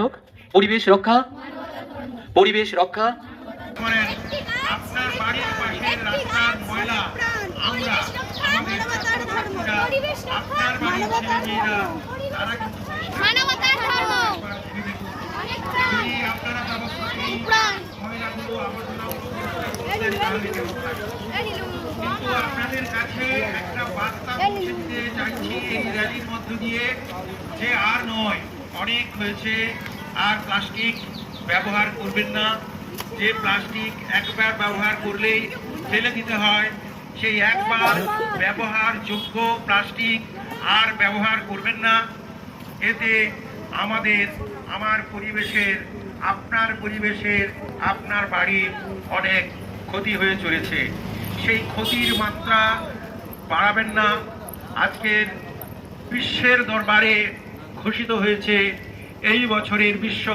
নাটক পরিবেশ রক্ষা, পরিবেশ রক্ষা। আপনার বাড়ির পাশের রাস্তার ময়লা আমরা আমাদের ছাত্রছাত্রীরা আপনার বাড়ির ছেলেমেয়েরা তারা কিন্তু মানবতার ধর্ম যদি আপনারা ব্যবস্থা এই ময়লাগুলো কিন্তু আপনাদের কাছে একটা বার্তা পৌঁছে দিতে চাইছি এই র্যালির মধ্য দিয়ে যে আর নয়, অনেক হয়েছে, আর প্লাস্টিক ব্যবহার করবেন না। যে প্লাস্টিক একবার ব্যবহার করলেই ফেলে দিতে হয়, সেই একবার ব্যবহারযোগ্য প্লাস্টিক আর ব্যবহার করবেন না। এতে আমার পরিবেশের, আপনার পরিবেশের, আপনার বাড়ির অনেক ক্ষতি হয়ে চলেছে। সেই ক্ষতির মাত্রা বাড়াবেন না। আজকের বিশ্বের দরবারে ঘোষিত হয়েছে এই বছরের বিশ্ব